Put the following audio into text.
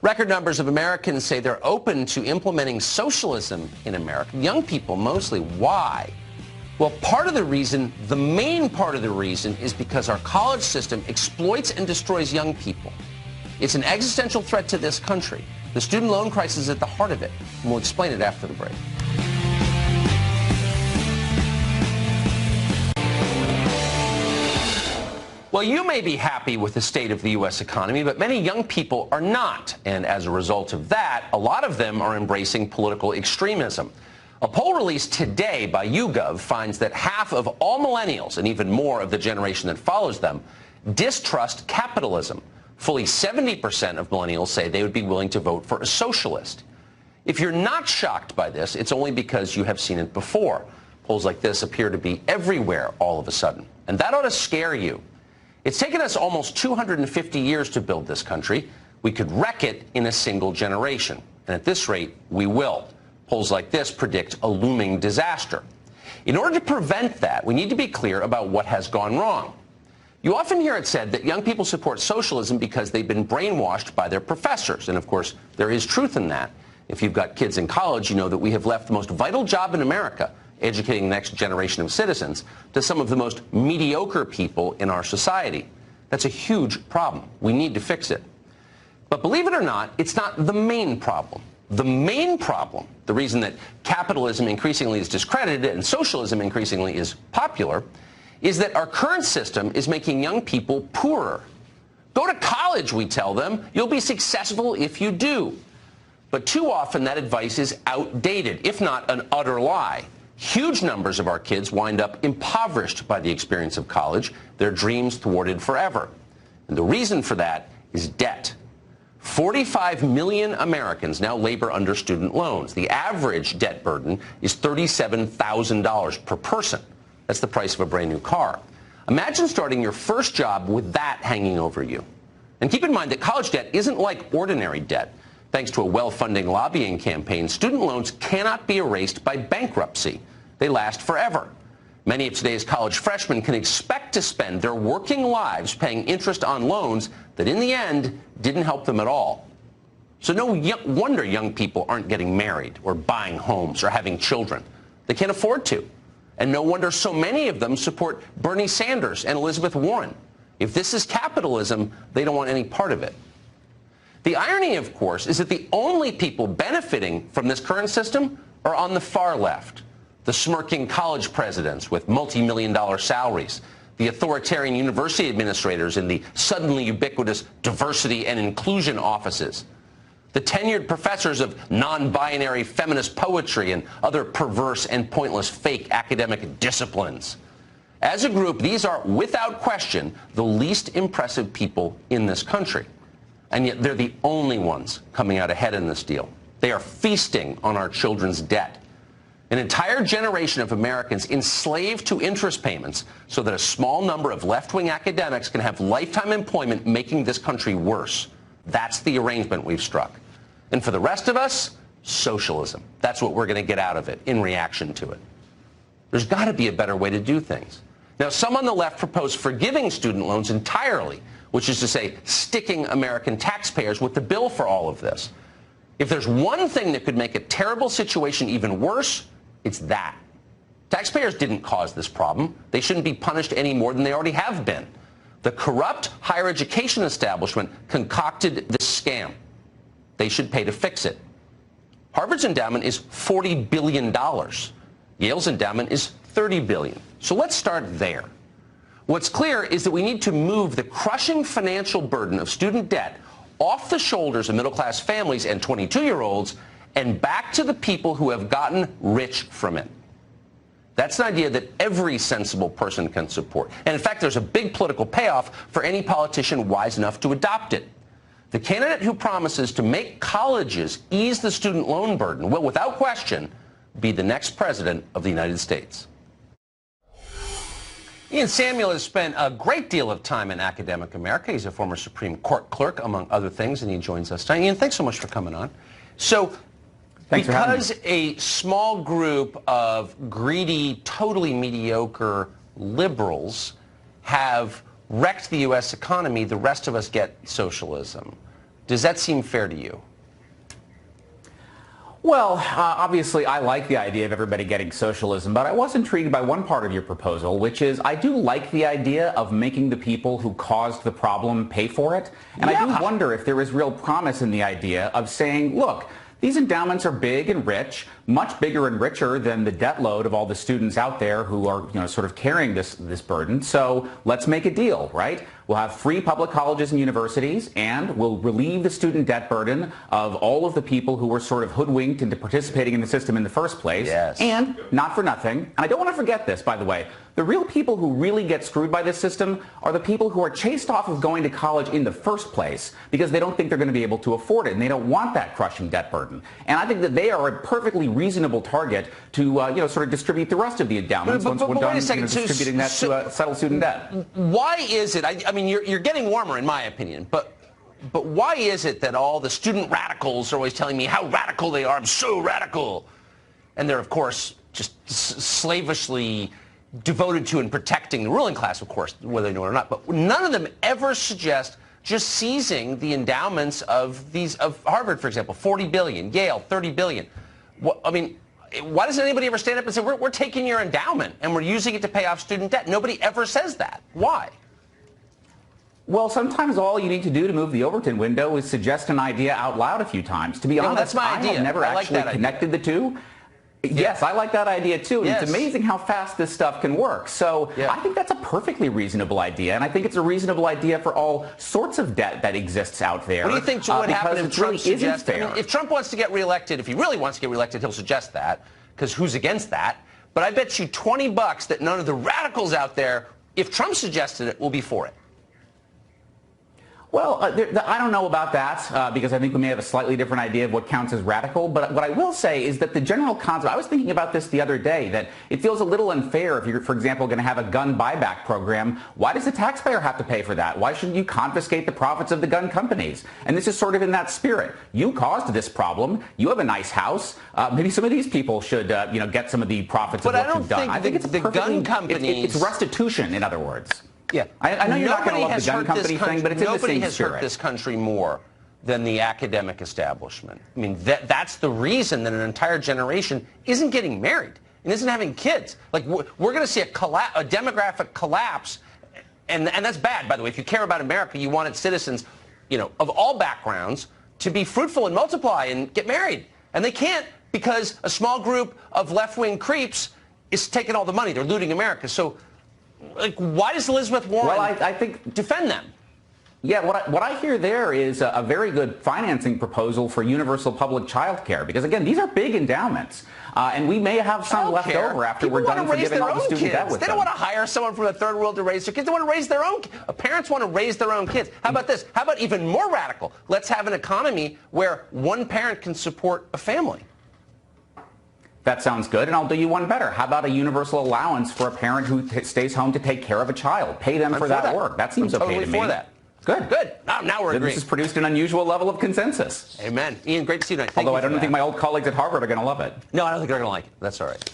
Record numbers of Americans say they're open to implementing socialism in America. Young people mostly. Why? Well, part of the reason, the main part of the reason, is because our college system exploits and destroys young people. It's an existential threat to this country. The student loan crisis is at the heart of it, and we'll explain it after the break. Well, you may be happy with the state of the U.S. economy, but many young people are not. And as a result of that, a lot of them are embracing political extremism. A poll released today by YouGov finds that half of all millennials, and even more of the generation that follows them, distrust capitalism. Fully 70% of millennials say they would be willing to vote for a socialist. If you're not shocked by this, it's only because you have seen it before. Polls like this appear to be everywhere all of a sudden. And that ought to scare you. It's taken us almost 250 years to build this country. We could wreck it in a single generation. And at this rate, we will. Polls like this predict a looming disaster. In order to prevent that, we need to be clear about what has gone wrong. You often hear it said that young people support socialism because they've been brainwashed by their professors. And of course, there is truth in that. If you've got kids in college, you know that we have left the most vital job in America, educating the next generation of citizens, to some of the most mediocre people in our society. That's a huge problem. We need to fix it. But believe it or not, it's not the main problem. The main problem, the reason that capitalism increasingly is discredited and socialism increasingly is popular, is that our current system is making young people poorer. Go to college, we tell them. You'll be successful if you do. But too often that advice is outdated, if not an utter lie. Huge numbers of our kids wind up impoverished by the experience of college, their dreams thwarted forever. And the reason for that is debt. 45 million Americans now labor under student loans. The average debt burden is $37,000 per person. That's the price of a brand new car. Imagine starting your first job with that hanging over you. And keep in mind that college debt isn't like ordinary debt. Thanks to a well-funding lobbying campaign, student loans cannot be erased by bankruptcy. They last forever. Many of today's college freshmen can expect to spend their working lives paying interest on loans that in the end didn't help them at all. So no wonder young people aren't getting married or buying homes or having children. They can't afford to. And no wonder so many of them support Bernie Sanders and Elizabeth Warren. If this is capitalism, they don't want any part of it. The irony, of course, is that the only people benefiting from this current system are on the far left. The smirking college presidents with multi-million-dollar salaries, the authoritarian university administrators in the suddenly ubiquitous diversity and inclusion offices, the tenured professors of non-binary feminist poetry and other perverse and pointless fake academic disciplines. As a group, these are, without question, the least impressive people in this country. And yet they're the only ones coming out ahead in this deal. They are feasting on our children's debt. An entire generation of Americans enslaved to interest payments so that a small number of left-wing academics can have lifetime employment, making this country worse. That's the arrangement we've struck. And for the rest of us, socialism. That's what we're going to get out of it in reaction to it. There's got to be a better way to do things. Now, some on the left propose forgiving student loans entirely, which is to say sticking American taxpayers with the bill for all of this. If there's one thing that could make a terrible situation even worse, it's that. Taxpayers didn't cause this problem. They shouldn't be punished any more than they already have been. The corrupt higher education establishment concocted this scam. They should pay to fix it. Harvard's endowment is $40 billion. Yale's endowment is $30 billion. So let's start there. What's clear is that we need to move the crushing financial burden of student debt off the shoulders of middle-class families and 22-year-olds and back to the people who have gotten rich from it. That's an idea that every sensible person can support. And in fact, there's a big political payoff for any politician wise enough to adopt it. The candidate who promises to make colleges ease the student loan burden will, without question, be the next president of the United States. Ian Samuel has spent a great deal of time in academic America. He's a former Supreme Court clerk, among other things, and he joins us tonight. Ian, thanks so much for coming on. So, because a small group of greedy, totally mediocre liberals have wrecked the U.S. economy, the rest of us get socialism. Does that seem fair to you? Well, obviously, I like the idea of everybody getting socialism, but I was intrigued by one part of your proposal, which is I do like the idea of making the people who caused the problem pay for it. And I do wonder if there is real promise in the idea of saying, look, these endowments are big and rich, much bigger and richer than the debt load of all the students out there who are, sort of carrying this burden. So let's make a deal, right? We'll have free public colleges and universities, and we'll relieve the student debt burden of all of the people who were sort of hoodwinked into participating in the system in the first place. Yes. And not for nothing, and I don't want to forget this, by the way, the real people who really get screwed by this system are the people who are chased off of going to college in the first place because they don't think they're going to be able to afford it, and they don't want that crushing debt burden. And I think that they are a perfectly reasonable target to, sort of distribute the rest of the endowments once we're done distributing that to settle student debt. Why is it? I mean, you're getting warmer, in my opinion, but why is it that all the student radicals are always telling me how radical they are? I'm so radical. And they're, of course, just slavishly devoted to and protecting the ruling class, of course, whether they know it or not. But none of them ever suggest just seizing the endowments of Harvard, for example, 40 billion, Yale, 30 billion. I mean, why doesn't anybody ever stand up and say, we're taking your endowment and we're using it to pay off student debt? Nobody ever says that. Why? Well, sometimes all you need to do to move the Overton window is suggest an idea out loud a few times. To be honest, that's my idea. I have never actually connected the two. Yes, I like that idea too. Yes. It's amazing how fast this stuff can work. So I think that's a perfectly reasonable idea, and I think it's a reasonable idea for all sorts of debt that exists out there. What do you think would happen if Trump suggests? I mean, if Trump wants to get reelected, if he really wants to get reelected, he'll suggest that, because who's against that? But I bet you $20 that none of the radicals out there, if Trump suggested it, will be for it. Well, I don't know about that because I think we may have a slightly different idea of what counts as radical. But what I will say is that the general concept, I was thinking about this the other day, that it feels a little unfair if you're, for example, going to have a gun buyback program. Why does the taxpayer have to pay for that? Why shouldn't you confiscate the profits of the gun companies? And this is sort of in that spirit. You caused this problem. You have a nice house. Maybe some of these people should, get some of the profits of what you've done. I think it's the gun companies. It's restitution, in other words. Yeah, I know you're not going to love the gun company thing, but it's in the same spirit. Nobody has hurt this country more than the academic establishment. I mean, that's the reason that an entire generation isn't getting married and isn't having kids. Like, we're going to see a demographic collapse, and that's bad, by the way. If you care about America, you want its citizens, of all backgrounds to be fruitful and multiply and get married. And they can't because a small group of left-wing creeps is taking all the money. They're looting America. So, why does Elizabeth Warren I think defend them? Yeah, what I hear there is a very good financing proposal for universal public child care, because, again, these are big endowments, and we may have some left over after we're done forgiving all the student debt with them. They don't want to hire someone from the third world to raise their kids. They want to raise their own. Parents want to raise their own kids. How about this? How about even more radical? Let's have an economy where one parent can support a family. That sounds good, and I'll do you one better. How about a universal allowance for a parent who stays home to take care of a child? Pay them for that work. That seems okay to me. For that. Good. Good. Now we're agreeing. This has produced an unusual level of consensus. Amen. Ian, great to see you tonight. Although I don't think my old colleagues at Harvard are going to love it. No, I don't think they're going to like it. That's all right.